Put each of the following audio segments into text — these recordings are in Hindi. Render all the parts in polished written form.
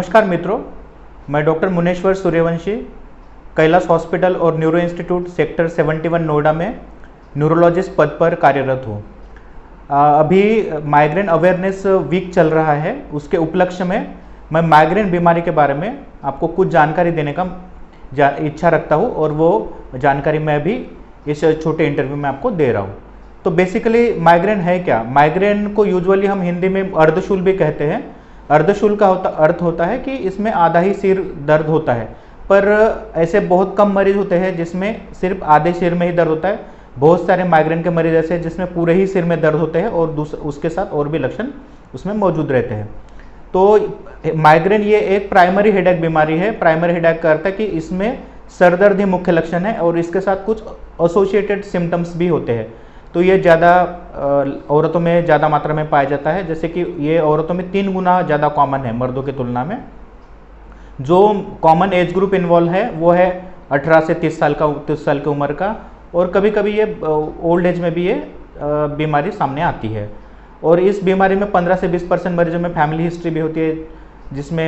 नमस्कार मित्रों, मैं डॉक्टर मुनेश्वर सूर्यवंशी कैलाश हॉस्पिटल और न्यूरो इंस्टीट्यूट सेक्टर 71 नोएडा में न्यूरोलॉजिस्ट पद पर कार्यरत हूँ। अभी माइग्रेन अवेयरनेस वीक चल रहा है, उसके उपलक्ष्य में मैं माइग्रेन बीमारी के बारे में आपको कुछ जानकारी देने का इच्छा रखता हूँ और वो जानकारी मैं भी इस छोटे इंटरव्यू में आपको दे रहा हूँ। तो बेसिकली माइग्रेन है क्या? माइग्रेन को यूजुअली हम हिंदी में अर्धशूल भी कहते हैं। अर्धशूल का अर्थ होता है कि इसमें आधा ही सिर दर्द होता है, पर ऐसे बहुत कम मरीज होते हैं जिसमें सिर्फ आधे सिर में ही दर्द होता है। बहुत सारे माइग्रेन के मरीज ऐसे हैं जिसमें पूरे ही सिर में दर्द होते हैं और उसके साथ और भी लक्षण उसमें मौजूद रहते हैं। तो माइग्रेन ये एक प्राइमरी हेडेक बीमारी है। प्राइमरी हेडेक का अर्थ है कि इसमें सर दर्द ही मुख्य लक्षण है और इसके साथ कुछ एसोसिएटेड सिम्टम्स भी होते हैं। तो ये ज़्यादा औरतों में ज़्यादा मात्रा में पाया जाता है, जैसे कि ये औरतों में 3 गुना ज़्यादा कॉमन है मर्दों की तुलना में। जो कॉमन एज ग्रुप इन्वॉल्व है वो है 18 से 30 साल की उम्र का, और कभी कभी ये ओल्ड एज में भी ये बीमारी सामने आती है। और इस बीमारी में 15 से 20% मरीजों में फैमिली हिस्ट्री भी होती है, जिसमें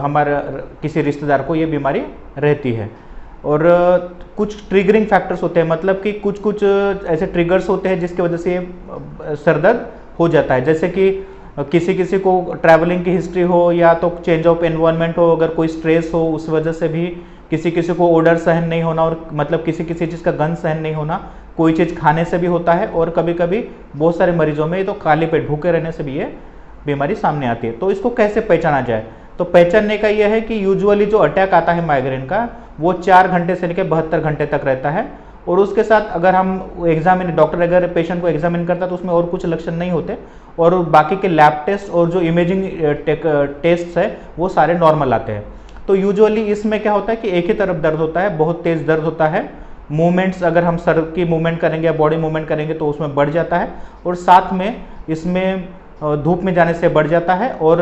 हमारे किसी रिश्तेदार को ये बीमारी रहती है। और कुछ ट्रिगरिंग फैक्टर्स होते हैं, मतलब कि कुछ ऐसे ट्रिगर्स होते हैं जिसकी वजह से ये सरदर्द हो जाता है। जैसे कि किसी को ट्रैवलिंग की हिस्ट्री हो, या तो चेंज ऑफ एनवायरनमेंट हो, अगर कोई स्ट्रेस हो उस वजह से भी, किसी को ओडर सहन नहीं होना, और मतलब किसी चीज़ का गंध सहन नहीं होना, कोई चीज़ खाने से भी होता है। और कभी कभी बहुत सारे मरीजों में तो खाली पेट भूखे रहने से भी ये बीमारी सामने आती है। तो इसको कैसे पहचाना जाए? तो पहचानने का यह है कि यूजुअली जो अटैक आता है माइग्रेन का, वो 4 घंटे से लेकर 72 घंटे तक रहता है। और उसके साथ अगर हम डॉक्टर अगर पेशेंट को एग्जामिन करता है तो उसमें और कुछ लक्षण नहीं होते, और बाकी के लैब टेस्ट और जो इमेजिंग टेस्ट है वो सारे नॉर्मल आते हैं। तो यूजुअली इसमें क्या होता है कि एक ही तरफ दर्द होता है, बहुत तेज दर्द होता है। मूवमेंट्स अगर हम सर की मूवमेंट करेंगे या बॉडी मूवमेंट करेंगे तो उसमें बढ़ जाता है, और साथ में इसमें धूप में जाने से बढ़ जाता है, और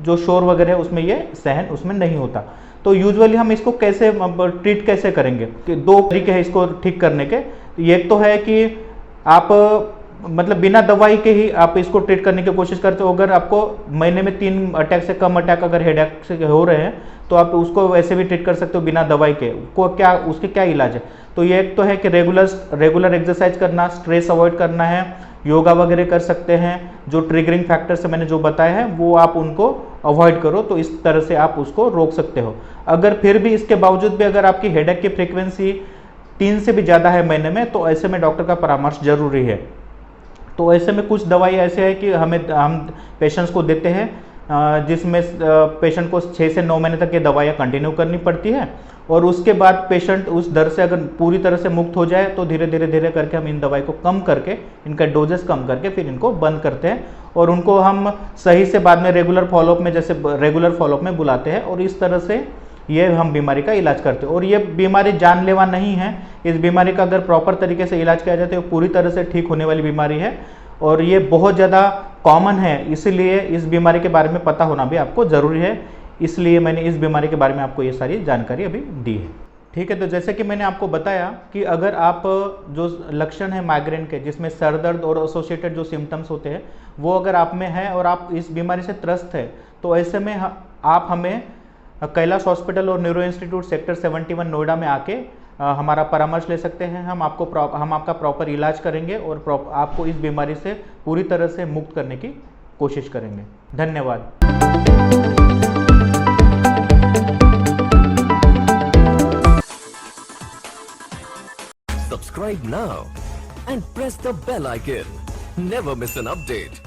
जो शोर वगैरह है उसमें ये सहन उसमें नहीं होता। तो यूजुअली हम इसको कैसे ट्रीट कैसे करेंगे? कि 2 तरीके हैं इसको ठीक करने के। एक तो है कि आप मतलब बिना दवाई के ही आप इसको ट्रीट करने की कोशिश करते हो। अगर आपको महीने में 3 अटैक से कम अटैक अगर हेडेक से हो रहे हैं तो आप उसको वैसे भी ट्रीट कर सकते हो बिना दवाई के। उसके क्या इलाज है? तो ये एक तो है कि रेगुलर एक्सरसाइज करना, स्ट्रेस अवॉइड करना है, योगा वगैरह कर सकते हैं। जो ट्रिगरिंग फैक्टर्स से मैंने जो बताया है वो आप उनको अवॉइड करो, तो इस तरह से आप उसको रोक सकते हो। अगर फिर भी इसके बावजूद भी अगर आपकी हेडेक की फ्रीक्वेंसी 3 से भी ज़्यादा है महीने में, तो ऐसे में डॉक्टर का परामर्श जरूरी है। तो ऐसे में कुछ दवाई ऐसे है कि हम पेशेंट्स को देते हैं, जिसमें पेशेंट को 6 से 9 महीने तक ये दवाइयाँ कंटिन्यू करनी पड़ती है। और उसके बाद पेशेंट उस दर से अगर पूरी तरह से मुक्त हो जाए तो धीरे धीरे करके हम इन दवाई को कम करके, इनका डोजेस कम करके फिर इनको बंद करते हैं, और उनको हम सही से बाद में रेगुलर फॉलोअप में बुलाते हैं, और इस तरह से ये हम बीमारी का इलाज करते हैं। और ये बीमारी जानलेवा नहीं है। इस बीमारी का अगर प्रॉपर तरीके से इलाज किया जाए तो पूरी तरह से ठीक होने वाली बीमारी है, और ये बहुत ज़्यादा कॉमन है। इसीलिए इस बीमारी के बारे में पता होना भी आपको ज़रूरी है। इसलिए मैंने इस बीमारी के बारे में आपको ये सारी जानकारी अभी दी है। ठीक है, तो जैसे कि मैंने आपको बताया कि अगर आप जो लक्षण है माइग्रेन के, जिसमें सर दर्द और एसोसिएटेड जो सिम्टम्स होते हैं वो अगर आप में है और आप इस बीमारी से त्रस्त है, तो ऐसे में आप हमें कैलाश हॉस्पिटल और न्यूरो इंस्टीट्यूट सेक्टर 71 नोएडा में आके हमारा परामर्श ले सकते हैं। हम आपका प्रॉपर इलाज करेंगे और आपको इस बीमारी से पूरी तरह से मुक्त करने की कोशिश करेंगे। धन्यवाद। Subscribe now and press the bell icon. Never miss an update.